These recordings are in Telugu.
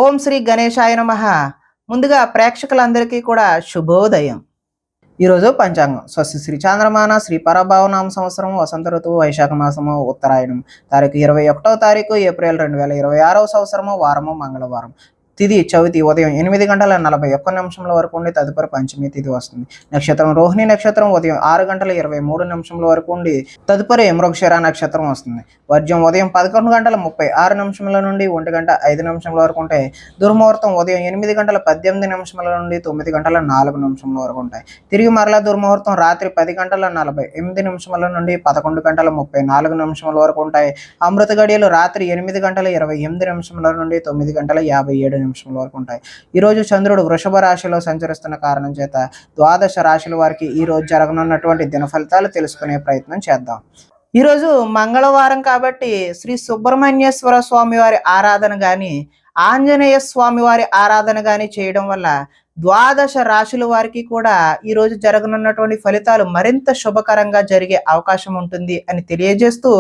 ఓం శ్రీ గణేశాయ నమః. ముందుగా ప్రేక్షకులందరికీ కూడా శుభోదయం. ఈరోజు పంచాంగం స్వస్తి శ్రీ చాంద్రమాన శ్రీ పరభావనామ సంవత్సరం వసంత ఋతువు వైశాఖ మాసము ఉత్తరాయణం తారీఖు 21వ తారీఖు ఏప్రిల్ 2026వ సంవత్సరము వారము మంగళవారం. తిథి చవితి ఉదయం 8:41 వరకు ఉండి తదుపరి పంచమి తిథి వస్తుంది. నక్షత్రం రోహిణి నక్షత్రం ఉదయం 6:23 వరకు ఉండి తదుపరి మృగశిర నక్షత్రం వస్తుంది. వర్జ్యం ఉదయం 11:36 నుండి 1:05 వరకు ఉంటాయి. దుర్ముహూర్తం ఉదయం 8:18 నుండి 9:04 వరకు ఉంటాయి. తిరిగి మరలా దుర్ముహూర్తం రాత్రి 10:48 నుండి 11:34 వరకు ఉంటాయి. అమృత గడియలు రాత్రి 8:28 నుండి 9:57 వరకు ఉంటాయి. ఈరోజు చంద్రుడు వృషభ రాశిలో సంచరిస్తున్న కారణం చేత ద్వాదశ రాశుల వారికి ఈ రోజు జరగనున్నటువంటి దిన ఫలితాలు తెలుసుకునే ప్రయత్నం చేద్దాం. ఈరోజు మంగళవారం కాబట్టి శ్రీ సుబ్రహ్మణ్యేశ్వర స్వామి వారి ఆరాధన కానీ ఆంజనేయ స్వామి వారి ఆరాధన కానీ చేయడం వల్ల ద్వాదశ రాశుల వారికి కూడా ఈరోజు జరగనున్నటువంటి ఫలితాలు మరింత శుభకరంగా జరిగే అవకాశం ఉంటుంది అని తెలియజేస్తూ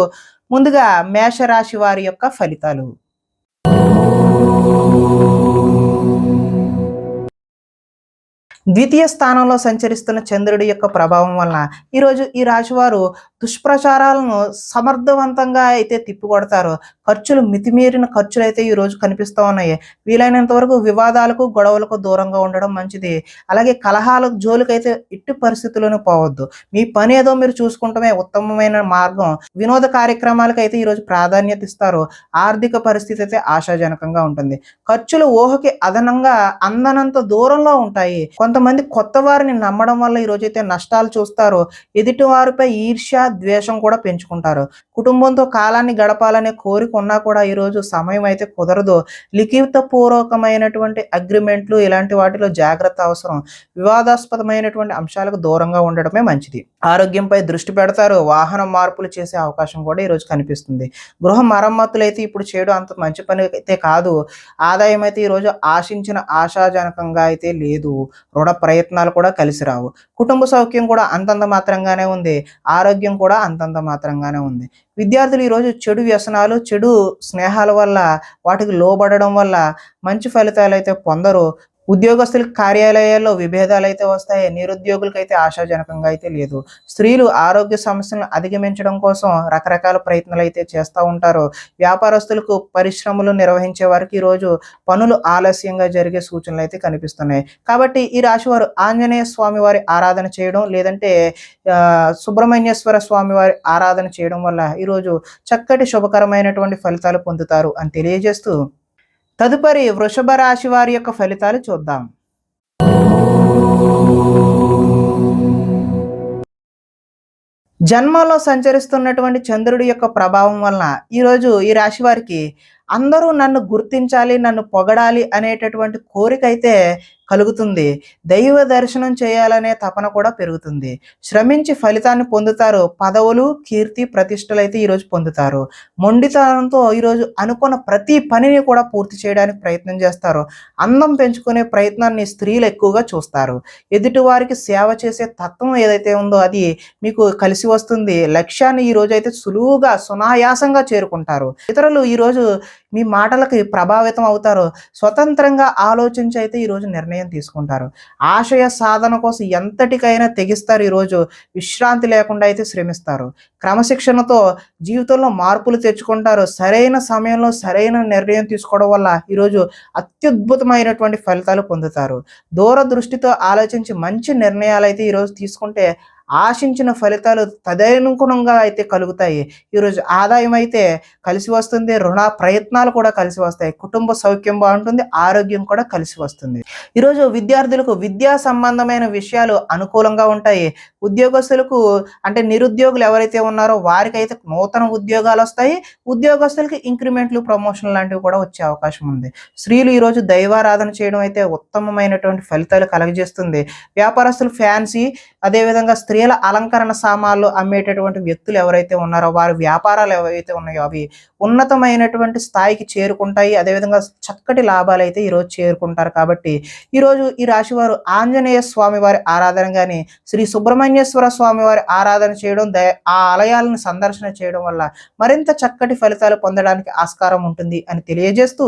ముందుగా మేషరాశి వారి యొక్క ఫలితాలు. ద్వితీయ స్థానంలో సంచరిస్తున్న చంద్రుడి యొక్క ప్రభావం వలన ఈరోజు ఈ రాశి వారు దుష్ప్రచారాలను సమర్థవంతంగా అయితే తిప్పికొడతారు. ఖర్చులు మితిమీరిన ఖర్చులు అయితే ఈరోజు కనిపిస్తూ ఉన్నాయి. వీలైనంత వరకు వివాదాలకు గొడవలకు దూరంగా ఉండడం మంచిది. అలాగే కలహాలకు జోలికైతే ఇట్టి పరిస్థితుల్లోనూ పోవద్దు. మీ పని ఏదో మీరు చూసుకుంటమే ఉత్తమమైన మార్గం. వినోద కార్యక్రమాలకు అయితే ఈరోజు ప్రాధాన్యత ఇస్తారు. ఆర్థిక పరిస్థితి అయితే ఆశాజనకంగా ఉంటుంది. ఖర్చులు ఊహకి అదనంగా అందనంత దూరంలో ఉంటాయి. కొంతమంది కొత్త వారిని నమ్మడం వల్ల ఈ రోజైతే నష్టాలు చూస్తారు. ఎదుటి వారిపై ఈర్ష్య ద్వేషం కూడా పెంచుకుంటారు. కుటుంబంతో కాలాన్ని గడపాలనే కోరిక ఉన్నా కూడా ఈరోజు సమయం అయితే కుదరదు. లిఖిత పూర్వకమైనటువంటి అగ్రిమెంట్లు ఇలాంటి వాటిలో జాగ్రత్త అవసరం. వివాదాస్పదమైనటువంటి అంశాలకు దూరంగా ఉండడమే మంచిది. ఆరోగ్యంపై దృష్టి పెడతారు. వాహన మార్పులు చేసే అవకాశం కూడా ఈరోజు కనిపిస్తుంది. గృహ మరమ్మతులు అయితే ఇప్పుడు చేయడం అంత మంచి పని అయితే కాదు. ఆదాయం అయితే ఈరోజు ఆశించిన ఆశాజనకంగా అయితే లేదు. రుణ ప్రయత్నాలు కూడా కలిసి రావు. కుటుంబ సౌఖ్యం కూడా అంతంత మాత్రంగానే ఉంది. ఆరోగ్యం కూడా అంతంత మాత్రంగానే ఉంది. విద్యార్థులు ఈరోజు చెడు వ్యసనాలు చెడు స్నేహాల వల్ల వాటికి లోబడడం వల్ల మంచి ఫలితాలు అయితే పొందరు. ఉద్యోగస్తులకు కార్యాలయాల్లో విభేదాలు అయితే వస్తాయి. నిరుద్యోగులకైతే ఆశాజనకంగా అయితే లేదు. స్త్రీలు ఆరోగ్య సమస్యలను అధిగమించడం కోసం రకరకాల ప్రయత్నాలు అయితే చేస్తూ ఉంటారు. వ్యాపారస్తులకు పరిశ్రమలు నిర్వహించే వారికి ఈరోజు పనులు ఆలస్యంగా జరిగే సూచనలు అయితే కనిపిస్తున్నాయి. కాబట్టి ఈ రాశి వారు ఆంజనేయ స్వామి వారి ఆరాధన చేయడం లేదంటే సుబ్రహ్మణ్యేశ్వర స్వామి వారి ఆరాధన చేయడం వల్ల ఈరోజు చక్కటి శుభకరమైనటువంటి ఫలితాలు పొందుతారు అని తెలియజేస్తూ తదుపరి వృషభ రాశి వారి యొక్క ఫలితాలు చూద్దాం. జన్మలో సంచరిస్తున్నటువంటి చంద్రుడి యొక్క ప్రభావం వలన ఈరోజు ఈ రాశి వారికి అందరూ నన్ను గుర్తించాలి, నన్ను పొగడాలి అనేటటువంటి కోరిక అయితే కలుగుతుంది. దైవ దర్శనం చేయాలనే తపన కూడా పెరుగుతుంది. శ్రమించి ఫలితాన్ని పొందుతారు. పదవులు కీర్తి ప్రతిష్టలు అయితే ఈరోజు పొందుతారు. మొండితనంతో ఈరోజు అనుకున్న ప్రతి పనిని కూడా పూర్తి చేయడానికి ప్రయత్నం చేస్తారు. అందం పెంచుకునే ప్రయత్నాన్ని స్త్రీలు ఎక్కువగా చూస్తారు. ఎదుటి వారికి సేవ చేసే తత్వం ఏదైతే ఉందో అది మీకు కలిసి వస్తుంది. లక్ష్యాన్ని ఈరోజు అయితే సులువుగా సునాయాసంగా చేరుకుంటారు. ఇతరులు ఈరోజు మీ మాటలకి ప్రభావితం అవుతారు. స్వతంత్రంగా ఆలోచించి అయితే ఈరోజు నిర్ణయం తీసుకుంటారు. ఆశయ సాధన కోసం ఎంతటికైనా తెగిస్తారు. ఈరోజు విశ్రాంతి లేకుండా అయితే శ్రమిస్తారు. క్రమశిక్షణతో జీవితంలో మార్పులు తెచ్చుకుంటారు. సరైన సమయంలో సరైన నిర్ణయం తీసుకోవడం వల్ల ఈరోజు అత్యద్భుతమైనటువంటి ఫలితాలు పొందుతారు. దూరదృష్టితో ఆలోచించి మంచి నిర్ణయాలు అయితే ఈరోజు తీసుకుంటే ఆశించిన ఫలితాలు తదనుగుణంగా అయితే కలుగుతాయి. ఈరోజు ఆదాయం అయితే కలిసి వస్తుంది. రుణ ప్రయత్నాలు కూడా కలిసి వస్తాయి. కుటుంబ సౌఖ్యం బాగుంటుంది. ఆరోగ్యం కూడా కలిసి వస్తుంది. ఈరోజు విద్యార్థులకు విద్యా సంబంధమైన విషయాలు అనుకూలంగా ఉంటాయి. ఉద్యోగస్తులకు అంటే నిరుద్యోగులు ఎవరైతే ఉన్నారో వారికి అయితే నూతన ఉద్యోగాలు వస్తాయి. ఉద్యోగస్తులకి ఇంక్రిమెంట్లు ప్రమోషన్ లాంటివి కూడా వచ్చే అవకాశం ఉంది. స్త్రీలు ఈరోజు దైవారాధన చేయడం అయితే ఉత్తమమైనటువంటి ఫలితాలు కలగజేస్తుంది. వ్యాపారస్తులు ఫ్యాన్సీ అదేవిధంగా స్త్రీల అలంకరణ సామాన్లు అమ్మేటటువంటి వ్యక్తులు ఎవరైతే ఉన్నారో వారి వ్యాపారాలు ఏవైతే ఉన్నాయో అవి ఉన్నతమైనటువంటి స్థాయికి చేరుకుంటాయి. అదేవిధంగా చక్కటి లాభాలు అయితే ఈరోజు చేరుకుంటారు. కాబట్టి ఈరోజు ఈ రాశి వారు ఆంజనేయ స్వామి వారి ఆరాధన కానీ శ్రీ సుబ్రహ్మణ్యేశ్వర స్వామి వారి ఆరాధన చేయడం ఆ ఆలయాలను సందర్శన చేయడం వల్ల మరింత చక్కటి ఫలితాలు పొందడానికి ఆస్కారం ఉంటుంది అని తెలియజేస్తూ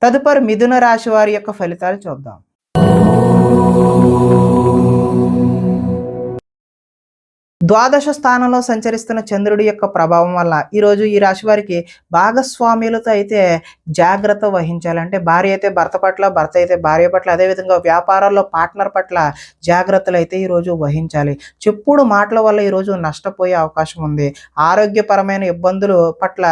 తదుపరి మిథున రాశి వారి యొక్క ఫలితాలు చూద్దాం. ద్వాదశ స్థానంలో సంచరిస్తున్న చంద్రుడి యొక్క ప్రభావం వల్ల ఈరోజు ఈ రాశి వారికి భాగస్వామ్యులతో అయితే జాగ్రత్త వహించాలి. అంటే భార్య అయితే భర్త పట్ల, భర్త అయితే భార్య పట్ల, అదేవిధంగా వ్యాపారాల్లో పార్ట్నర్ పట్ల జాగ్రత్తలు అయితే ఈరోజు వహించాలి. చెప్పుడు మాటల వల్ల ఈరోజు నష్టపోయే అవకాశం ఉంది. ఆరోగ్యపరమైన ఇబ్బందులు పట్ల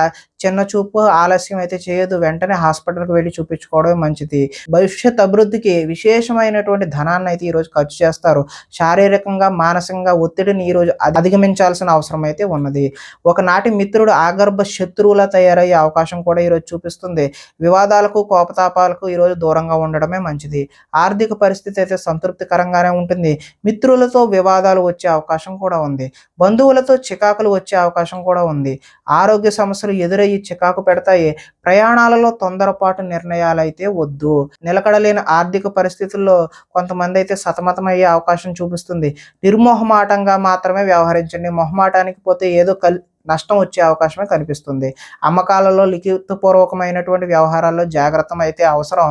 చిన్న చూపు, ఆలస్యం అయితే చేయదు. వెంటనే హాస్పిటల్కి వెళ్ళి చూపించుకోవడమే మంచిది. భవిష్యత్ అభివృద్ధికి విశేషమైనటువంటి ధనాన్ని అయితే ఈరోజు ఖర్చు చేస్తారు. శారీరకంగా, మానసికంగా ఒత్తిడిని ఈరోజు అధిగమించాల్సిన అవసరం అయితే ఉన్నది. ఒకనాటి మిత్రుడు ఆగర్భ శత్రువులా తయారయ్యే అవకాశం కూడా ఈరోజు చూపిస్తుంది. వివాదాలకు, కోపతాపాలకు ఈరోజు దూరంగా ఉండడమే మంచిది. ఆర్థిక పరిస్థితి అయితే సంతృప్తికరంగానే ఉంటుంది. మిత్రులతో వివాదాలు వచ్చే అవకాశం కూడా ఉంది. బంధువులతో చికాకులు వచ్చే అవకాశం కూడా ఉంది. ఆరోగ్య సమస్యలు ఎదురయ్యి చికాకు పెడతాయి. ప్రయాణాలలో తొందరపాటు నిర్ణయాలు అయితే వద్దు. నిలకడలేని ఆర్థిక పరిస్థితుల్లో కొంతమంది అయితే సతమతమయ్యే అవకాశం చూపిస్తుంది. నిర్మోహమాటంగా మాత్రమే వ్యవహరించండి. మొహమాటానికి పోతే ఏదో నష్టం వచ్చే అవకాశమే కనిపిస్తుంది. అమ్మకాలలో లిఖితపూర్వకమైనటువంటి వ్యవహారాల్లో జాగ్రత్త అయితే అవసరం.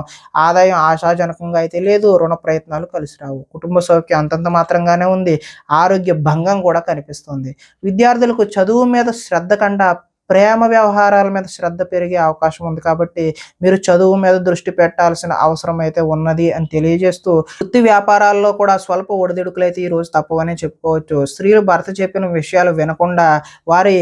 ఆదాయం ఆశాజనకంగా అయితే లేదు. రుణ ప్రయత్నాలు కలిసి రావు. కుటుంబ సౌఖ్యం అంతంత మాత్రంగానే ఉంది. ఆరోగ్య భంగం కూడా కనిపిస్తుంది. విద్యార్థులకు చదువు మీద శ్రద్ధ కంటే ప్రేమ వ్యవహారాల మీద శ్రద్ధ పెరిగే అవకాశం ఉంది. కాబట్టి మీరు చదువు మీద దృష్టి పెట్టాల్సిన అవసరం అయితే ఉన్నది అని తెలియజేస్తూ, వృత్తి వ్యాపారాల్లో కూడా స్వల్ప ఒడిదుడుకులు అయితే ఈరోజు తప్పవనే చెప్పుకోవచ్చు. స్త్రీలు భర్త చెప్పిన విషయాలు వినకుండా వారి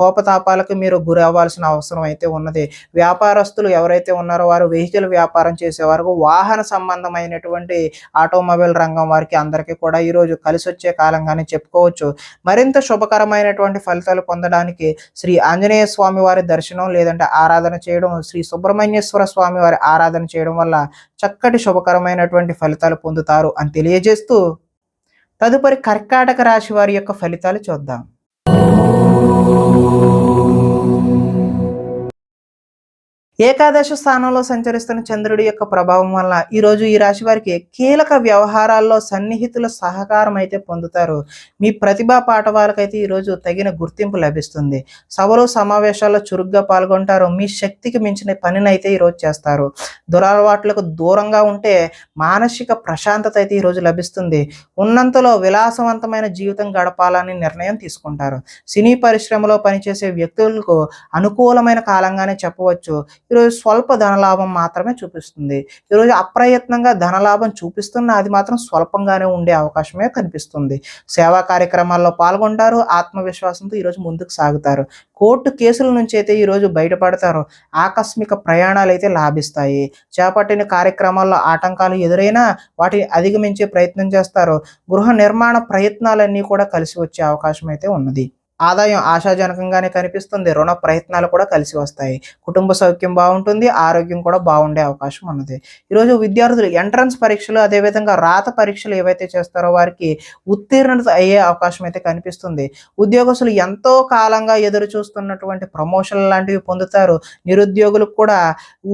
కోపతాపాలకు మీరు గురి అవ్వాల్సిన అవసరం అయితే ఉన్నది. వ్యాపారస్తులు ఎవరైతే ఉన్నారో వారు వెహికల్ వ్యాపారం చేసేవారు, వాహన సంబంధమైనటువంటి ఆటోమొబైల్ రంగం వారికి అందరికీ కూడా ఈరోజు కలిసి వచ్చే కాలంగానే చెప్పుకోవచ్చు. మరింత శుభకరమైనటువంటి ఫలితాలు పొందడానికి శ్రీ ఆంజనేయ స్వామి వారి దర్శనం లేదంటే ఆరాధన చేయడం, శ్రీ సుబ్రహ్మణ్యేశ్వర స్వామి వారి ఆరాధన చేయడం వల్ల చక్కటి శుభకరమైనటువంటి ఫలితాలు పొందుతారు అని తెలియజేస్తూ, తదుపరి కర్కాటక రాశి వారి యొక్క ఫలితాలు చూద్దాం. ఏకాదశ స్థానంలో సంచరిస్తున్న చంద్రుడి యొక్క ప్రభావం వల్ల ఈరోజు ఈ రాశి వారికి కీలక వ్యవహారాల్లో సన్నిహితుల సహకారం అయితే పొందుతారు. మీ ప్రతిభా పాఠవాలకైతే ఈరోజు తగిన గుర్తింపు లభిస్తుంది. సభలు, సమావేశాల్లో చురుగ్గా పాల్గొంటారు. మీ శక్తికి మించిన పనిని అయితే ఈరోజు చేస్తారు. దురలవాట్లకు దూరంగా ఉంటే మానసిక ప్రశాంతత అయితే ఈరోజు లభిస్తుంది. ఉన్నంతలో విలాసవంతమైన జీవితం గడపాలని నిర్ణయం తీసుకుంటారు. సినీ పరిశ్రమలో పనిచేసే వ్యక్తులకు అనుకూలమైన కాలంగానే చెప్పవచ్చు. ఈరోజు స్వల్ప ధనలాభం మాత్రమే చూపిస్తుంది. ఈరోజు అప్రయత్నంగా ధనలాభం చూపిస్తున్న అది మాత్రం స్వల్పంగానే ఉండే అవకాశమే కనిపిస్తుంది. సేవా కార్యక్రమాల్లో పాల్గొంటారు. ఆత్మవిశ్వాసంతో ఈరోజు ముందుకు సాగుతారు. కోర్టు కేసుల నుంచి అయితే ఈరోజు బయటపడతారు. ఆకస్మిక ప్రయాణాలు అయితే లాభిస్తాయి. చేపట్టిన కార్యక్రమాల్లో ఆటంకాలు ఎదురైనా వాటిని అధిగమించే ప్రయత్నం చేస్తారు. గృహ నిర్మాణ ప్రయత్నాలన్నీ కూడా కలిసి వచ్చే అవకాశం అయితే ఉన్నది. ఆదాయం ఆశాజనకంగానే కనిపిస్తుంది. రుణ ప్రయత్నాలు కూడా కలిసి వస్తాయి. కుటుంబ సౌఖ్యం బాగుంటుంది. ఆరోగ్యం కూడా బాగుండే అవకాశం ఉన్నది. ఈరోజు విద్యార్థులు ఎంట్రన్స్ పరీక్షలు, అదేవిధంగా రాత పరీక్షలు ఏవైతే చేస్తారో వారికి ఉత్తీర్ణత అయ్యే అవకాశం అయితే కనిపిస్తుంది. ఉద్యోగస్తులు ఎంతో కాలంగా ఎదురు చూస్తున్నటువంటి ప్రమోషన్లు లాంటివి పొందుతారు. నిరుద్యోగులకు కూడా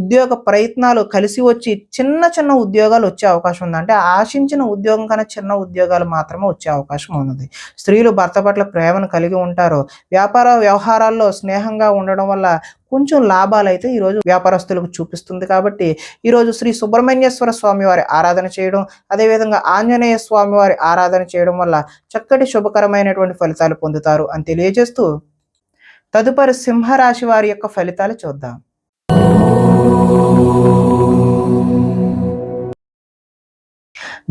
ఉద్యోగ ప్రయత్నాలు కలిసి వచ్చి చిన్న చిన్న ఉద్యోగాలు వచ్చే అవకాశం ఉంది. అంటే ఆశించిన ఉద్యోగం కన్నా చిన్న ఉద్యోగాలు మాత్రమే వచ్చే అవకాశం ఉన్నది. స్త్రీలు భర్త పట్ల ప్రేమను కలిగి ఉంటారు. వ్యాపార వ్యవహారాల్లో స్నేహంగా ఉండడం వల్ల కొంచెం లాభాలు అయితే ఈరోజు వ్యాపారస్తులకు చూపిస్తుంది. కాబట్టి ఈరోజు శ్రీ సుబ్రహ్మణ్యేశ్వర స్వామి వారి ఆరాధన చేయడం, అదేవిధంగా ఆంజనేయ స్వామి వారి ఆరాధన చేయడం వల్ల చక్కటి శుభకరమైనటువంటి ఫలితాలు పొందుతారు అని తెలియజేస్తూ, తదుపరి సింహరాశి వారి యొక్క ఫలితాలు చూద్దాం.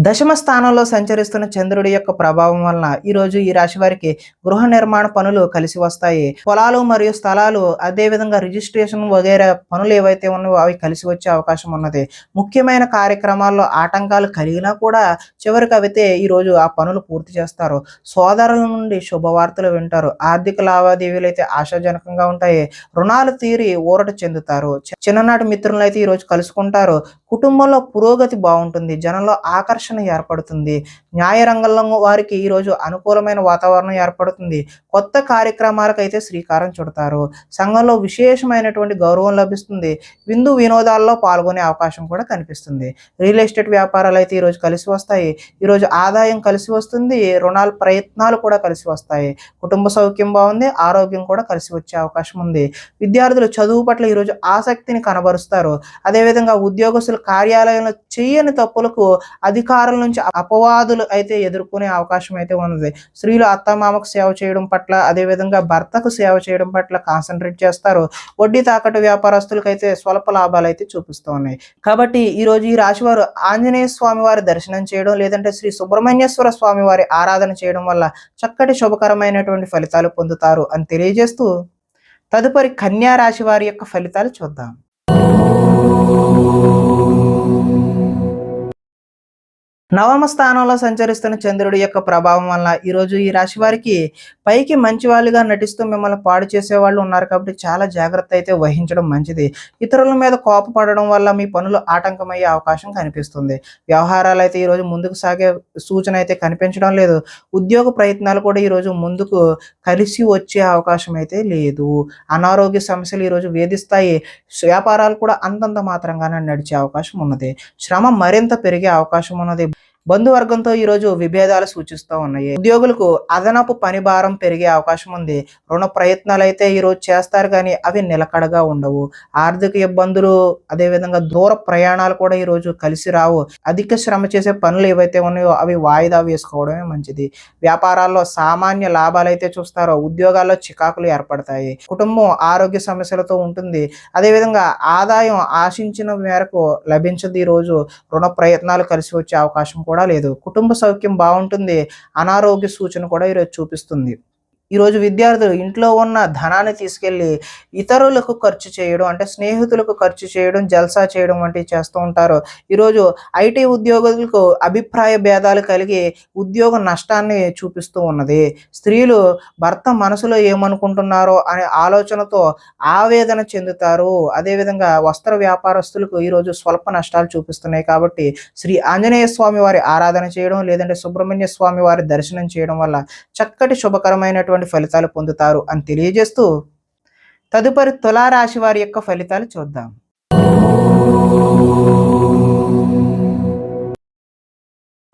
దశమ స్థానంలో సంచరిస్తున్న చంద్రుడి యొక్క ప్రభావం వలన ఈరోజు ఈ రాశి వారికి గృహ నిర్మాణ పనులు కలిసి వస్తాయి. పొలాలు మరియు స్థలాలు, అదేవిధంగా రిజిస్ట్రేషన్ వగైరా పనులు ఏవైతే ఉన్నాయో అవి కలిసి వచ్చే అవకాశం ఉన్నది. ముఖ్యమైన కార్యక్రమాల్లో ఆటంకాలు కలిగినా కూడా చివరికి అవితే ఈరోజు ఆ పనులు పూర్తి చేస్తారు. సోదరుల నుండి శుభవార్తలు వింటారు. ఆర్థిక లావాదేవీలు అయితే ఆశాజనకంగా ఉంటాయి. రుణాలు తీరి ఊరట చెందుతారు. చిన్ననాటి మిత్రులను అయితే ఈరోజు కలుసుకుంటారు. కుటుంబంలో పురోగతి బాగుంటుంది, జనంలో ఆకర్షణ ఏర్పడుతుంది, న్యాయ రంగంలో వారికి ఈరోజు అనుకూలమైన వాతావరణం ఏర్పడుతుంది, కొత్త కార్యక్రమాలకైతే శ్రీకారం చుడతారు, సంఘంలో విశేషమైనటువంటి గౌరవం లభిస్తుంది, విందు వినోదాల్లో పాల్గొనే అవకాశం కూడా కనిపిస్తుంది. రియల్ ఎస్టేట్ వ్యాపారాలు అయితే ఈరోజు కలిసి వస్తాయి. ఈరోజు ఆదాయం కలిసి వస్తుంది, రుణాల ప్రయత్నాలు కూడా కలిసి వస్తాయి, కుటుంబ సౌఖ్యం బాగుంది, ఆరోగ్యం కూడా కలిసి వచ్చే అవకాశం ఉంది. విద్యార్థులు చదువు పట్ల ఈరోజు ఆసక్తిని కనబరుస్తారు. అదేవిధంగా ఉద్యోగస్తులు కార్యాలయంలో చేయని తప్పులకు అధికారుల నుంచి అపవాదులు అయితే ఎదుర్కొనే అవకాశం అయితే ఉన్నది. స్త్రీలు అత్తమామకు సేవ చేయడం పట్ల, అదేవిధంగా భర్తకు సేవ చేయడం పట్ల కాన్సన్ట్రేట్ చేస్తారు. వడ్డీ తాకట్టు వ్యాపారస్తులకు అయితే స్వల్ప లాభాలు అయితే చూపిస్తూ ఉన్నాయి. కాబట్టి ఈరోజు ఈ రాశి వారు ఆంజనేయ స్వామి వారి దర్శనం చేయడం, లేదంటే శ్రీ సుబ్రహ్మణ్యేశ్వర స్వామి వారి ఆరాధన చేయడం వల్ల చక్కటి శుభకరమైనటువంటి ఫలితాలు పొందుతారు అని తెలియజేస్తూ, తదుపరి కన్యా రాశి వారి యొక్క ఫలితాలు చూద్దాం. నవమ స్థానంలో సంచరిస్తున్న చంద్రుడి యొక్క ప్రభావం వల్ల ఈరోజు ఈ రాశి వారికి పైకి మంచి వాళ్ళుగా నటిస్తూ మిమ్మల్ని పాడు చేసే వాళ్ళు ఉన్నారు. కాబట్టి చాలా జాగ్రత్త అయితే వహించడం మంచిది. ఇతరుల మీద కోపపడడం వల్ల మీ పనులు ఆటంకమయ్యే అవకాశం కనిపిస్తుంది. వ్యవహారాలు అయితే ఈరోజు ముందుకు సాగే సూచన అయితే కనిపించడం లేదు. ఉద్యోగ ప్రయత్నాలు కూడా ఈరోజు ముందుకు కలిసి వచ్చే అవకాశం అయితే లేదు. అనారోగ్య సమస్యలు ఈరోజు వేధిస్తాయి. వ్యాపారాలు కూడా అంతంత మాత్రంగానే నడిచే అవకాశం ఉన్నది. శ్రమ మరింత పెరిగే అవకాశం ఉన్నది. బంధువర్గంతో ఈరోజు విభేదాలు సూచిస్తూ ఉన్నాయి. ఉద్యోగులకు అదనపు పని భారం పెరిగే అవకాశం ఉంది. రుణ ప్రయత్నాలు అయితే ఈరోజు చేస్తారు, కానీ అవి నిలకడగా ఉండవు. ఆర్థిక ఇబ్బందులు, అదేవిధంగా దూర ప్రయాణాలు కూడా ఈరోజు కలిసి రావు. అధిక శ్రమ చేసే పనులు ఏవైతే ఉన్నాయో అవి వాయిదా వేసుకోవడమే మంచిది. వ్యాపారాల్లో సామాన్య లాభాలు అయితే చూస్తారో, ఉద్యోగాల్లో చికాకులు ఏర్పడతాయి. కుటుంబం ఆరోగ్య సమస్యలతో ఉంటుంది. అదేవిధంగా ఆదాయం ఆశించిన మేరకు లభించదు. ఈరోజు రుణ ప్రయత్నాలు కలిసి వచ్చే అవకాశం కూడా లేదు. కుటుంబ సౌఖ్యం బాగుంటుంది. అనారోగ్య సూచన కూడా ఈరోజు చూపిస్తుంది. ఈరోజు విద్యార్థులు ఇంట్లో ఉన్న ధనాన్ని తీసుకెళ్ళి ఇతరులకు ఖర్చు చేయడం, అంటే స్నేహితులకు ఖర్చు చేయడం, జల్సా చేయడం వంటివి చేస్తూ ఉంటారు. ఈరోజు ఐటీ ఉద్యోగులకు అభిప్రాయ భేదాలు కలిగి ఉద్యోగ నష్టాన్ని చూపిస్తూ ఉన్నది. స్త్రీలు భర్త మనసులో ఏమనుకుంటున్నారో అనే ఆలోచనతో ఆవేదన చెందుతారు. అదేవిధంగా వస్త్ర వ్యాపారస్తులకు ఈరోజు స్వల్ప నష్టాలు చూపిస్తున్నాయి. కాబట్టి శ్రీ ఆంజనేయ స్వామి వారి ఆరాధన చేయడం, లేదంటే సుబ్రహ్మణ్య స్వామి వారి దర్శనం చేయడం వల్ల చక్కటి శుభకరమైనటువంటి ఫలితాలు పొందుతారు అని తెలియజేస్తూ, తదుపరి తులారాశి వారి యొక్క ఫలితాలు చూద్దాం.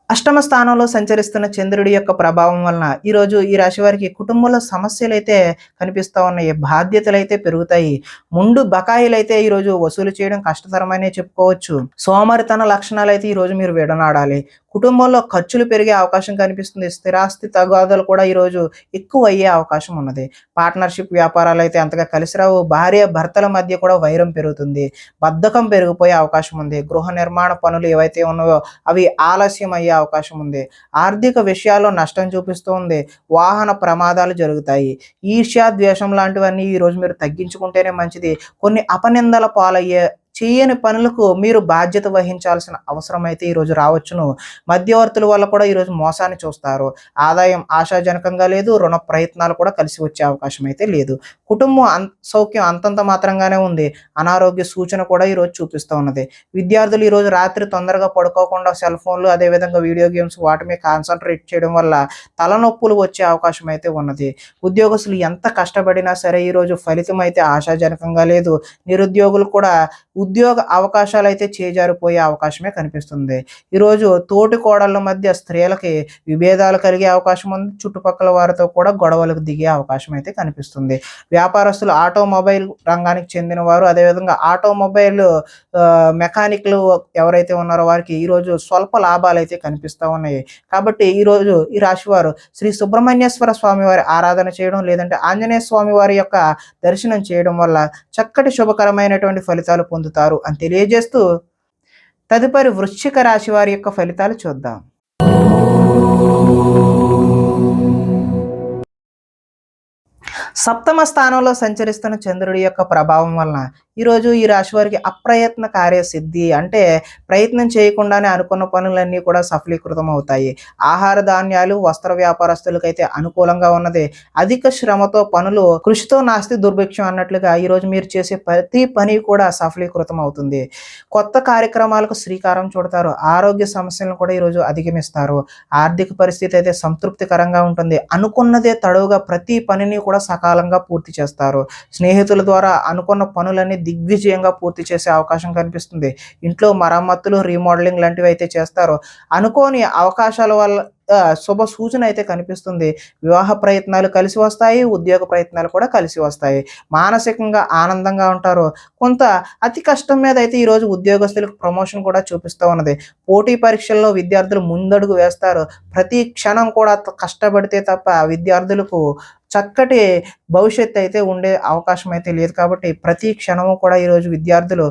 అష్టమ స్థానంలో సంచరిస్తున్న చంద్రుడి యొక్క ప్రభావం వలన ఈరోజు ఈ రాశి వారికి కుటుంబంలో సమస్యలు అయితే కనిపిస్తూ ఉన్నాయి. బాధ్యతలు అయితే పెరుగుతాయి. ముందు బకాయిలు అయితే ఈరోజు వసూలు చేయడం కష్టతరమనే చెప్పుకోవచ్చు. సోమరితన లక్షణాలు అయితే ఈరోజు మీరు విడనాడాలి. కుటుంబంలో ఖర్చులు పెరిగే అవకాశం కనిపిస్తుంది. స్థిరాస్తి తగాదాలు కూడా ఈరోజు ఎక్కువ అయ్యే అవకాశం ఉన్నది. పార్ట్నర్షిప్ వ్యాపారాలు అయితే అంతగా కలిసి రావు. భార్య భర్తల మధ్య కూడా వైరం పెరుగుతుంది. బద్ధకం పెరిగిపోయే అవకాశం ఉంది. గృహ నిర్మాణ పనులు ఏవైతే ఉన్నాయో అవి ఆలస్యం అయ్యే అవకాశం ఉంది. ఆర్థిక విషయాల్లో నష్టం చూపిస్తూ ఉంది. వాహన ప్రమాదాలు జరుగుతాయి. ఈర్ష్య, ద్వేషం లాంటివన్నీ ఈరోజు మీరు తగ్గించుకుంటేనే మంచిది. కొన్ని అపనిందల పాలయ్యే చేయని పనులకు మీరు బాధ్యత వహించాల్సిన అవసరం అయితే ఈరోజు రావచ్చును. మధ్యవర్తుల వల్ల కూడా ఈరోజు మోసాన్ని చూస్తారు. ఆదాయం ఆశాజనకంగా లేదు. రుణ ప్రయత్నాలు కూడా కలిసి వచ్చే అవకాశం అయితే లేదు. కుటుంబం సౌఖ్యం అంతంత మాత్రంగానే ఉంది. అనారోగ్య సూచన కూడా ఈరోజు చూపిస్తూ ఉన్నది. విద్యార్థులు ఈరోజు రాత్రి తొందరగా పడుకోకుండా సెల్ ఫోన్లు, అదేవిధంగా వీడియో గేమ్స్ వాటి మీద కాన్సన్ట్రేట్ చేయడం వల్ల తలనొప్పులు వచ్చే అవకాశం అయితే ఉన్నది. ఉద్యోగస్తులు ఎంత కష్టపడినా సరే ఈరోజు ఫలితం అయితే ఆశాజనకంగా లేదు. నిరుద్యోగులు కూడా ఉద్యోగ అవకాశాలు అయితే చేజారిపోయే అవకాశమే కనిపిస్తుంది. ఈరోజు తోటి కోడళ్ళ మధ్య స్త్రీలకి విభేదాలు కలిగే అవకాశం ఉంది. చుట్టుపక్కల వారితో కూడా గొడవలకు దిగే అవకాశం అయితే కనిపిస్తుంది. వ్యాపారస్తులు, ఆటోమొబైల్ రంగానికి చెందిన వారు, అదేవిధంగా ఆటోమొబైల్ మెకానిక్లు ఎవరైతే ఉన్నారో వారికి ఈరోజు స్వల్ప లాభాలు అయితే కనిపిస్తూ ఉన్నాయి. కాబట్టి ఈరోజు ఈ రాశి వారు శ్రీ సుబ్రహ్మణ్యేశ్వర స్వామి వారి ఆరాధన చేయడం, లేదంటే ఆంజనేయ స్వామి వారి యొక్క దర్శనం చేయడం వల్ల చక్కటి శుభకరమైనటువంటి ఫలితాలు పొందుతారు అని తెలియజేస్తూ, తదుపరి వృశ్చిక రాశి వారి యొక్క ఫలితాలు చూద్దాం. సప్తమ స్థానంలో సంచరిస్తున్న చంద్రుడి యొక్క ప్రభావం వలన ఈరోజు ఈ రాశి వారికి అప్రయత్న కార్యసిద్ధి, అంటే ప్రయత్నం చేయకుండానే అనుకున్న పనులన్నీ కూడా సఫలీకృతం అవుతాయి. ఆహార ధాన్యాలు వస్త్ర వ్యాపారస్తులకైతే అనుకూలంగా ఉన్నది. అధిక శ్రమతో పనులు కృషితో నాస్తి దుర్భిక్షం అన్నట్లుగా ఈరోజు మీరు చేసే ప్రతి పని కూడా సఫలీకృతం అవుతుంది. కొత్త కార్యక్రమాలకు శ్రీకారం చుడతారు. ఆరోగ్య సమస్యలను కూడా ఈరోజు అధిగమిస్తారు. ఆర్థిక పరిస్థితి అయితే సంతృప్తికరంగా ఉంటుంది. అనుకున్నదే తడవుగా ప్రతి పనిని కూడా సకాలంగా పూర్తి చేస్తారు. స్నేహితుల ద్వారా అనుకున్న పనులన్నీ దిగ్విజయంగా పూర్తి చేసే అవకాశం కనిపిస్తుంది. ఇంట్లో మరమ్మతులు, రీమోడలింగ్ లాంటివి అయితే చేస్తారో. అనుకోని అవకాశాల వల్ల శుభ సూచన అయితే కనిపిస్తుంది. వివాహ ప్రయత్నాలు కలిసి వస్తాయి. ఉద్యోగ ప్రయత్నాలు కూడా కలిసి వస్తాయి. మానసికంగా ఆనందంగా ఉంటారు. కొంత అతి కష్టం మీద అయితే ఈరోజు ఉద్యోగస్తులకు ప్రమోషన్ కూడా చూపిస్తూ ఉన్నది. పోటీ పరీక్షల్లో విద్యార్థులు ముందడుగు వేస్తారు. ప్రతి క్షణం కూడా కష్టపడితే తప్ప విద్యార్థులకు చక్కటి భవిష్యత్తు అయితే ఉండే అవకాశం అయితే లేదు. కాబట్టి ప్రతి క్షణము కూడా ఈరోజు విద్యార్థులు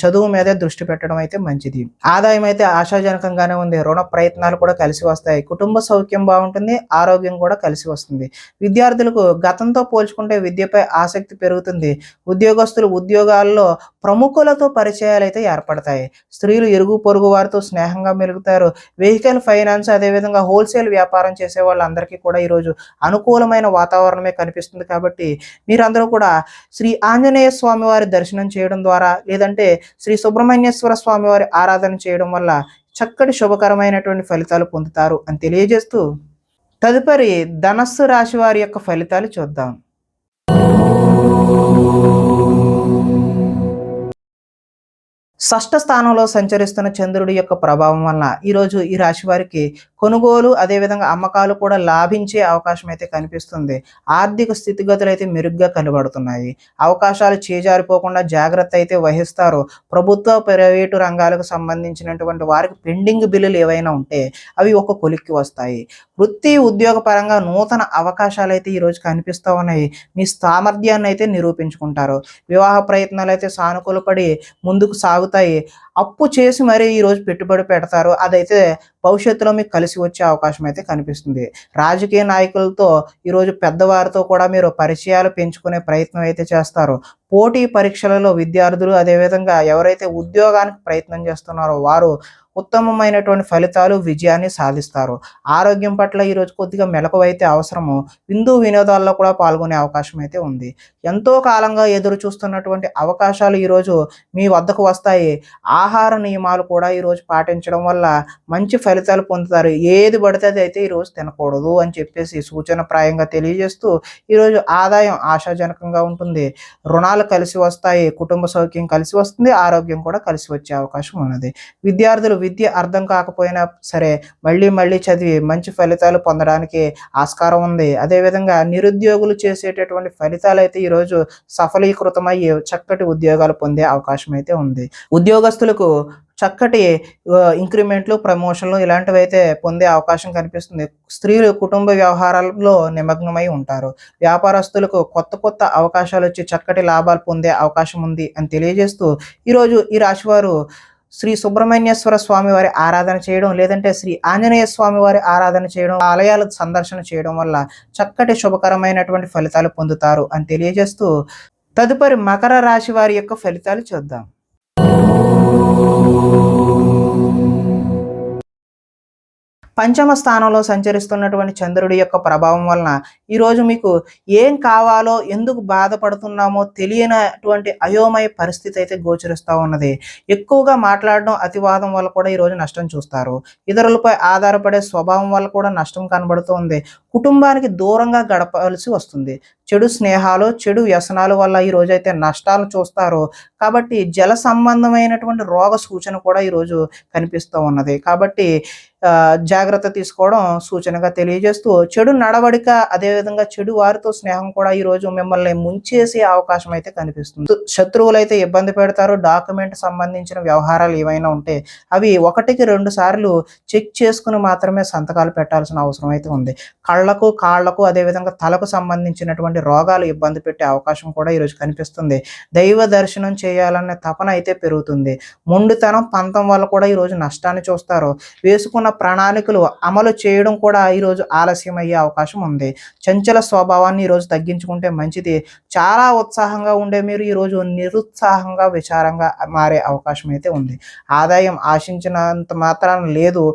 చదువు మీదే దృష్టి పెట్టడం అయితే మంచిది. ఆదాయం అయితే ఆశాజనకంగానే ఉంది. రుణ ప్రయత్నాలు కూడా కలిసి వస్తాయి. కుటుంబ సౌఖ్యం బాగుంటుంది. ఆరోగ్యం కూడా కలిసి వస్తుంది. విద్యార్థులకు గతంతో పోల్చుకుంటే విద్యపై ఆసక్తి పెరుగుతుంది. ఉద్యోగస్తులు ఉద్యోగాల్లో ప్రముఖులతో పరిచయాలు అయితే ఏర్పడతాయి. స్త్రీలు ఇరుగు పొరుగు వారితో స్నేహంగా మెలుగుతారు. వెహికల్ ఫైనాన్స్, అదేవిధంగా హోల్సేల్ వ్యాపారం చేసే వాళ్ళందరికీ కూడా ఈరోజు అనుకూలమైన వాతావరణమే కనిపిస్తుంది. కాబట్టి మీరందరూ కూడా శ్రీ ఆంజనేయ స్వామి వారి దర్శనం చేయడం ద్వారా, లేదంటే శ్రీ సుబ్రహ్మణ్యేశ్వర స్వామి వారి ఆరాధన చేయడం వల్ల చక్కటి శుభకరమైనటువంటి ఫలితాలు పొందుతారు అని తెలియజేస్తూ, తదుపరి ధనస్సు రాశి వారి యొక్క ఫలితాలు చూద్దాం. షష్ఠ స్థానంలో సంచరిస్తున్న చంద్రుడి యొక్క ప్రభావం వలన ఈరోజు ఈ రాశి వారికి కొనుగోలు, అదేవిధంగా అమ్మకాలు కూడా లాభించే అవకాశం అయితే కనిపిస్తుంది. ఆర్థిక స్థితిగతులు అయితే మెరుగ్గా కనబడుతున్నాయి. అవకాశాలు చేజారిపోకుండా జాగ్రత్త అయితే వహిస్తారు. ప్రభుత్వ, ప్రైవేటు రంగాలకు సంబంధించినటువంటి వారికి పెండింగ్ బిల్లులు ఏవైనా ఉంటే అవి ఒక కొలిక్కి వస్తాయి. వృత్తి, ఉద్యోగ పరంగా నూతన అవకాశాలు అయితే ఈరోజు కనిపిస్తూ ఉన్నాయి. మీ సామర్థ్యాన్ని అయితే నిరూపించుకుంటారు. వివాహ ప్రయత్నాలు అయితే సానుకూలపడి ముందుకు సాగుతాయి. అప్పు చేసి మరీ ఈరోజు పెట్టుబడి పెడతారు. అదైతే భవిష్యత్తులో మీకు కలిసి వచ్చే అవకాశం అయితే కనిపిస్తుంది. రాజకీయ నాయకులతో ఈరోజు పెద్దవారితో కూడా మీరు పరిచయాలు పెంచుకునే ప్రయత్నం అయితే చేస్తారు. పోటీ పరీక్షలలో విద్యార్థులు, అదేవిధంగా ఎవరైతే ఉద్యోగానికి ప్రయత్నం చేస్తున్నారో వారు ఉత్తమమైనటువంటి ఫలితాలు, విజయాన్ని సాధిస్తారు. ఆరోగ్యం పట్ల ఈరోజు కొద్దిగా మెలకువైతే అవసరము. విందు వినోదాల్లో కూడా పాల్గొనే అవకాశం అయితే ఉంది. ఎంతో కాలంగా ఎదురు చూస్తున్నటువంటి అవకాశాలు ఈరోజు మీ వద్దకు వస్తాయి. ఆహార నియమాలు కూడా ఈరోజు పాటించడం వల్ల మంచి ఫలితాలు పొందుతారు. ఏది పడితే అది అయితే ఈరోజు తినకూడదు అని చెప్పేసి సూచనప్రాయంగా తెలియజేస్తూ, ఈరోజు ఆదాయం ఆశాజనకంగా ఉంటుంది. రుణాలు కలిసి వస్తాయి. కుటుంబ సౌఖ్యం కలిసి వస్తుంది. ఆరోగ్యం కూడా కలిసి వచ్చే అవకాశం ఉన్నది. విద్యార్థులు విద్య అర్థం కాకపోయినా సరే మళ్ళీ చదివి మంచి ఫలితాలు పొందడానికి ఆస్కారం ఉంది. అదేవిధంగా నిరుద్యోగులు చేసేటటువంటి ఫలితాలు అయితే ఈరోజు సఫలీకృతమయ్యి చక్కటి ఉద్యోగాలు పొందే అవకాశం అయితే ఉంది. ఉద్యోగస్తులకు చక్కటి ఇంక్రిమెంట్లు, ప్రమోషన్లు ఇలాంటివి అయితే పొందే అవకాశం కనిపిస్తుంది. స్త్రీలు కుటుంబ వ్యవహారాల్లో నిమగ్నమై ఉంటారు. వ్యాపారస్తులకు కొత్త అవకాశాలు వచ్చి చక్కటి లాభాలు పొందే అవకాశం ఉంది అని తెలియజేస్తూ, ఈరోజు ఈ రాశివారు శ్రీ సుబ్రహ్మణ్యేశ్వర స్వామి వారి ఆరాధన చేయడం, లేదంటే శ్రీ ఆంజనేయ స్వామి వారి ఆరాధన చేయడం, ఆలయాల సందర్శన చేయడం వల్ల చక్కటి శుభకరమైనటువంటి ఫలితాలు పొందుతారు అని తెలియజేస్తూ, తదుపరి మకర రాశి వారి యొక్క ఫలితాలు చూద్దాం. పంచమ స్థానంలో సంచరిస్తున్నటువంటి చంద్రుడి యొక్క ప్రభావం వలన ఈరోజు మీకు ఏం కావాలో, ఎందుకు బాధపడుతున్నామో తెలియనటువంటి అయోమయ పరిస్థితి అయితే గోచరిస్తూ ఉన్నది. ఎక్కువగా మాట్లాడడం, అతివాదం వల్ల కూడా ఈరోజు నష్టం చూస్తారు. ఇతరులపై ఆధారపడే స్వభావం వల్ల కూడా నష్టం కనబడుతుంది. కుటుంబానికి దూరంగా గడపాల్సి వస్తుంది. చెడు స్నేహాలు, చెడు వ్యసనాల వల్ల ఈరోజు అయితే నష్టాలు చూస్తారు. కాబట్టి జల సంబంధమైనటువంటి రోగ సూచన కూడా ఈరోజు కనిపిస్తూ ఉన్నది. కాబట్టి జాగ్రత్త తీసుకోవడం సూచనగా తెలియజేస్తూ, చెడు నడవడిక, అదేవిధంగా చెడు వారితో స్నేహం కూడా ఈరోజు మిమ్మల్ని ముంచేసే అవకాశం అయితే కనిపిస్తుంది. శత్రువులు అయితే ఇబ్బంది పెడతారు. డాక్యుమెంట్ సంబంధించిన వ్యవహారాలు ఏవైనా ఉంటే అవి 1కి 2 సార్లు చెక్ చేసుకుని మాత్రమే సంతకాలు పెట్టాల్సిన అవసరం అయితే ఉంది. కళ్ళ కళ్ళకు, కాళ్ళకు అదేవిధంగా తలకు సంబంధించినటువంటి రోగాలు ఇబ్బంది పెట్టే అవకాశం కూడా ఈరోజు కనిపిస్తుంది. దైవ దర్శనం చేయాలనే తపన అయితే పెరుగుతుంది. మొండితనం, పంతం వల్ల కూడా ఈరోజు నష్టాన్ని చూస్తారు. వేసుకున్న ప్రణాళికలు అమలు చేయడం కూడా ఈరోజు ఆలస్యం అయ్యే అవకాశం ఉంది. చంచల స్వభావాన్ని ఈరోజు తగ్గించుకుంటే మంచిది. చాలా ఉత్సాహంగా ఉండే మీరు ఈరోజు నిరుత్సాహంగా, విచారంగా మారే అవకాశం అయితే ఉంది. ఆదాయం ఆశించినంత మాత్రాన లేదు.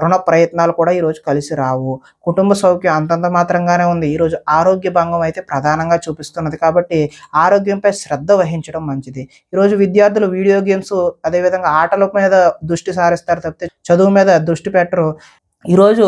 రుణ ప్రయత్నాలు కూడా ఈరోజు కలిసి రావు. కుటుంబ సౌఖ్యం అంతంత మాత్రంగానే ఉంది. ఈరోజు ఆరోగ్య భంగం అయితే ప్రధానంగా చూపిస్తున్నది కాబట్టి ఆరోగ్యంపై శ్రద్ధ వహించడం మంచిది. ఈరోజు విద్యార్థులు వీడియో గేమ్స్ అదేవిధంగా ఆటల మీద దృష్టి సారిస్తారు తప్పితే చదువు మీద దృష్టి పెట్టరు. ఈరోజు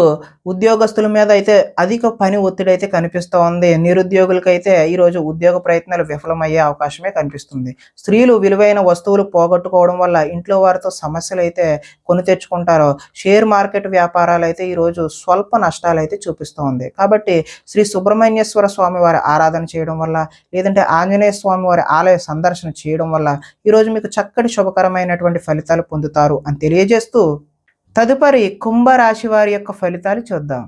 ఉద్యోగస్తుల మీద అయితే అధిక పని ఒత్తిడి అయితే కనిపిస్తూ ఉంది. నిరుద్యోగులకైతే ఈరోజు ఉద్యోగ ప్రయత్నాలు విఫలమయ్యే అవకాశమే కనిపిస్తుంది. స్త్రీలు విలువైన వస్తువులు పోగొట్టుకోవడం వల్ల ఇంట్లో వారితో సమస్యలు అయితే కొని తెచ్చుకుంటారు. షేర్ మార్కెట్ వ్యాపారాలు అయితే ఈరోజు స్వల్ప నష్టాలు అయితే చూపిస్తూ ఉంది. కాబట్టి శ్రీ సుబ్రహ్మణ్యేశ్వర స్వామి వారి ఆరాధన చేయడం వల్ల, లేదంటే ఆంజనేయ స్వామి వారి ఆలయ సందర్శన చేయడం వల్ల ఈరోజు మీకు చక్కటి శుభకరమైనటువంటి ఫలితాలు పొందుతారు అని తెలియజేస్తూ, తదుపరి కుంభరాశి వారి యొక్క ఫలితాలు చూద్దాం.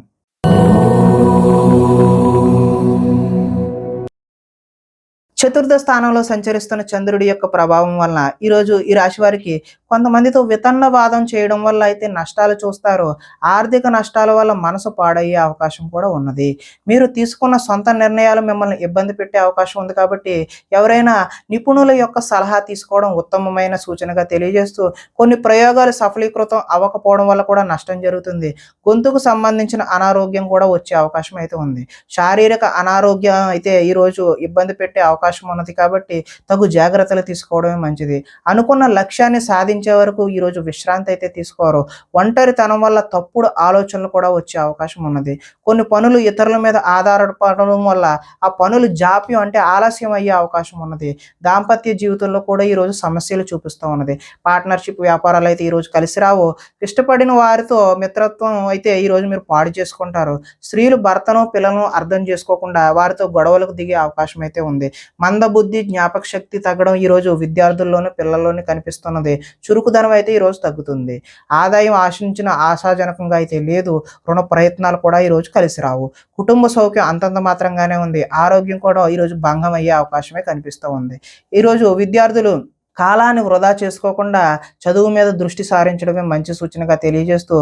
చతుర్థ స్థానంలో సంచరిస్తున్న చంద్రుడి యొక్క ప్రభావం వలన ఈరోజు ఈ రాశి వారికి కొంతమందితో వితన్నవాదం చేయడం వల్ల అయితే నష్టాలు చూస్తారు. ఆర్థిక నష్టాల వల్ల మనసు పాడయ్యే అవకాశం కూడా ఉన్నది. మీరు తీసుకున్న సొంత నిర్ణయాలు మిమ్మల్ని ఇబ్బంది పెట్టే అవకాశం ఉంది. కాబట్టి ఎవరైనా నిపుణుల యొక్క సలహా తీసుకోవడం ఉత్తమమైన సూచనగా తెలియజేస్తూ, కొన్ని ప్రయోగాలు సఫలీకృతం అవ్వకపోవడం వల్ల కూడా నష్టం జరుగుతుంది. గొంతుకు సంబంధించిన అనారోగ్యం కూడా వచ్చే అవకాశం అయితే ఉంది. శారీరక అనారోగ్యం అయితే ఈరోజు ఇబ్బంది పెట్టే అవకాశం ఉన్నది. కాబట్టి తగు జాగ్రత్తలు తీసుకోవడమే మంచిది. అనుకున్న లక్ష్యాన్ని సాధించే వరకు ఈరోజు విశ్రాంతి అయితే తీసుకోరు. ఒంటరితనం వల్ల తప్పుడు ఆలోచనలు కూడా వచ్చే అవకాశం ఉన్నది. కొన్ని పనులు ఇతరుల మీద ఆధారపడడం వల్ల ఆ పనులు జాప్యం అంటే ఆలస్యం అయ్యే అవకాశం ఉన్నది. దాంపత్య జీవితంలో కూడా ఈరోజు సమస్యలు చూపిస్తూ ఉన్నది. పార్ట్నర్షిప్ వ్యాపారాలు అయితే ఈరోజు కలిసి రావు. ఇష్టపడిన వారితో మిత్రత్వం అయితే ఈరోజు మీరు పాడు చేసుకుంటారు. స్త్రీలు భర్తను, పిల్లలను అర్థం చేసుకోకుండా వారితో గొడవలకు దిగే అవకాశం అయితే ఉంది. మందబుద్ధి, జ్ఞాపక శక్తి తగ్గడం ఈరోజు విద్యార్థుల్లోనూ, పిల్లల్లోనూ కనిపిస్తున్నది. చురుకుదనం అయితే ఈరోజు తగ్గుతుంది. ఆదాయం ఆశించిన ఆశాజనకంగా అయితే లేదు. రుణ ప్రయత్నాలు కూడా ఈరోజు కలిసి రావు. కుటుంబ సౌఖ్యం అంతంత మాత్రంగానే ఉంది. ఆరోగ్యం కూడా ఈరోజు భంగం అయ్యే అవకాశమే కనిపిస్తూ ఉంది. ఈరోజు విద్యార్థులు కాలాన్ని వృధా చేసుకోకుండా చదువు మీద దృష్టి సారించడమే మంచి సూచనగా తెలియజేస్తూ,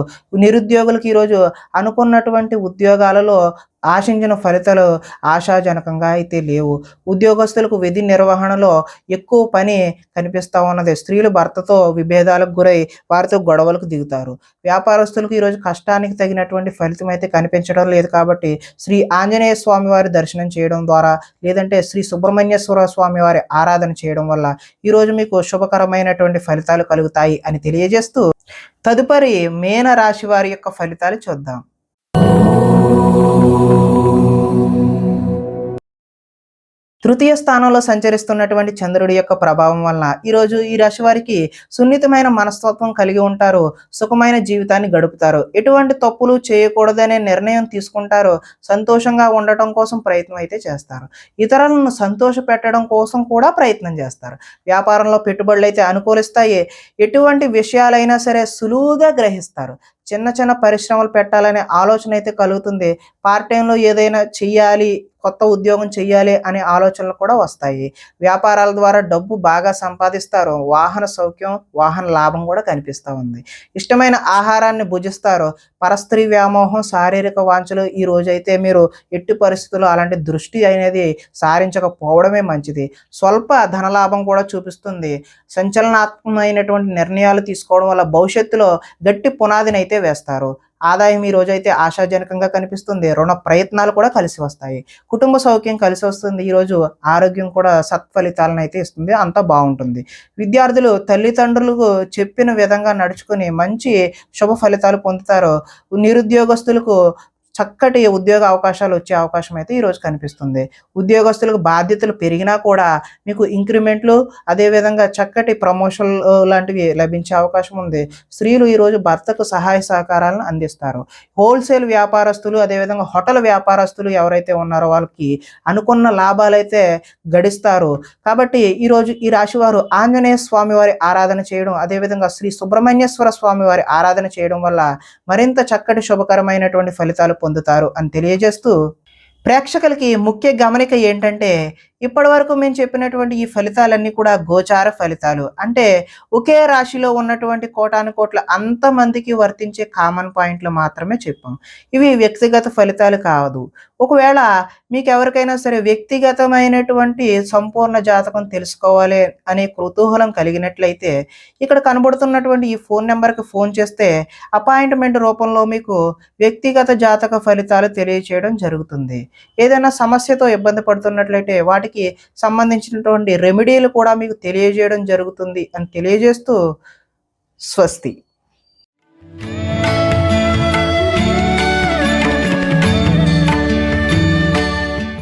నిరుద్యోగులకు ఈరోజు అనుకున్నటువంటి ఉద్యోగాలలో ఆశించిన ఫలితాలు ఆశాజనకంగా అయితే లేవు. ఉద్యోగస్తులకు విధి నిర్వహణలో ఎక్కువ పని కనిపిస్తూ ఉన్నది. స్త్రీలు భర్తతో విభేదాలకు గురై వారితో గొడవలకు దిగుతారు. వ్యాపారస్తులకు ఈరోజు కష్టానికి తగినటువంటి ఫలితం అయితే కనిపించడం లేదు. కాబట్టి శ్రీ ఆంజనేయ స్వామి వారి దర్శనం చేయడం ద్వారా, లేదంటే శ్రీ సుబ్రహ్మణ్యేశ్వర స్వామి వారి ఆరాధన చేయడం వల్ల ఈరోజు మీకు శుభకరమైనటువంటి ఫలితాలు కలుగుతాయి అని తెలియజేస్తూ, తదుపరి మీన రాశి వారి యొక్క ఫలితాలు చూద్దాం. తృతీయ స్థానంలో సంచరిస్తున్నటువంటి చంద్రుడి యొక్క ప్రభావం వలన ఈరోజు ఈ రాశి వారికి సున్నితమైన మనస్తత్వం కలిగి ఉంటారు. సుఖమైన జీవితాన్ని గడుపుతారు. ఎటువంటి తప్పులు చేయకూడదనే నిర్ణయం తీసుకుంటారు. సంతోషంగా ఉండటం కోసం ప్రయత్నం అయితే చేస్తారు. ఇతరులను సంతోష పెట్టడం కోసం కూడా ప్రయత్నం చేస్తారు. వ్యాపారంలో పెట్టుబడులు అయితే అనుకూలిస్తాయి. ఎటువంటి విషయాలైనా సరే సులువుగా గ్రహిస్తారు. చిన్న చిన్న పరిశ్రమలు పెట్టాలనే ఆలోచన అయితే కలుగుతుంది. పార్ట్ టైంలో ఏదైనా చెయ్యాలి, కొత్త ఉద్యోగం చెయ్యాలి అనే ఆలోచనలు కూడా వస్తాయి. వ్యాపారాల ద్వారా డబ్బు బాగా సంపాదిస్తారు. వాహన సౌఖ్యం, వాహన లాభం కూడా కనిపిస్తూ ఉంది. ఇష్టమైన ఆహారాన్ని భుజిస్తారు. పరస్త్రీ వ్యామోహం, శారీరక వాంఛలు ఈ రోజైతే మీరు ఎట్టి పరిస్థితుల్లో అలాంటి దృష్టి అనేది సారించకపోవడమే మంచిది. స్వల్ప ధనలాభం కూడా చూపిస్తుంది. సంచలనాత్మకమైనటువంటి నిర్ణయాలు తీసుకోవడం వల్ల భవిష్యత్తులో గట్టి పునాదిని అయితే వేస్తారు. ఆదాయం ఈ రోజైతే ఆశాజనకంగా కనిపిస్తుంది. రుణ ప్రయత్నాలు కూడా కలిసి వస్తాయి. కుటుంబ సౌఖ్యం కలిసి వస్తుంది. ఈరోజు ఆరోగ్యం కూడా సత్ఫలితాలను అయితే ఇస్తుంది. అంతా బాగుంటుంది. విద్యార్థులు తల్లిదండ్రులకు చెప్పిన విధంగా నడుచుకుని మంచి శుభ ఫలితాలు పొందుతారు. నిరుద్యోగస్తులకు చక్కటి ఉద్యోగ అవకాశాలు వచ్చే అవకాశం అయితే ఈరోజు కనిపిస్తుంది. ఉద్యోగస్తులకు బాధ్యతలు పెరిగినా కూడా మీకు ఇంక్రిమెంట్లు, అదేవిధంగా చక్కటి ప్రమోషన్ లాంటివి లభించే అవకాశం ఉంది. స్త్రీలు ఈరోజు భర్తకు సహాయ సహకారాలను అందిస్తారు. హోల్సేల్ వ్యాపారస్తులు, అదేవిధంగా హోటల్ వ్యాపారస్తులు ఎవరైతే ఉన్నారో వాళ్ళకి అనుకున్న లాభాలు అయితే గడిస్తారు. కాబట్టి ఈరోజు ఈ రాశి వారు ఆంజనేయ స్వామి వారి ఆరాధన చేయడం, అదేవిధంగా శ్రీ సుబ్రహ్మణ్యేశ్వర స్వామి వారి ఆరాధన చేయడం వల్ల మరింత చక్కటి శుభకరమైనటువంటి ఫలితాలు పొందుతారు అని తెలియజేస్తూ, ప్రేక్షకులకి ముఖ్య గమనిక ఏంటంటే, ఇప్పటివరకు మేము చెప్పినటువంటి ఈ ఫలితాలన్నీ కూడా గోచార ఫలితాలు. అంటే ఒకే రాశిలో ఉన్నటువంటి కోటానుకోట్ల అంతమందికి వర్తించే కామన్ పాయింట్లు మాత్రమే చెప్పాం. ఇవి వ్యక్తిగత ఫలితాలు కాదు. ఒకవేళ మీకెవరికైనా సరే వ్యక్తిగతమైనటువంటి సంపూర్ణ జాతకం తెలుసుకోవాలి అనే కుతూహలం కలిగినట్లయితే, ఇక్కడ కనబడుతున్నటువంటి ఈ ఫోన్ నంబర్‌కి ఫోన్ చేస్తే అపాయింట్‌మెంట్ రూపంలో మీకు వ్యక్తిగత జాతక ఫలితాలు తెలియచేయడం జరుగుతుంది. ఏదైనా సమస్యతో ఇబ్బంది పడుతున్నట్లయితే వాటికి సంబంధించినటువంటి రెమెడీలు కూడా మీకు తెలియజేయడం జరుగుతుంది అని తెలియజేస్తూ స్వస్తి.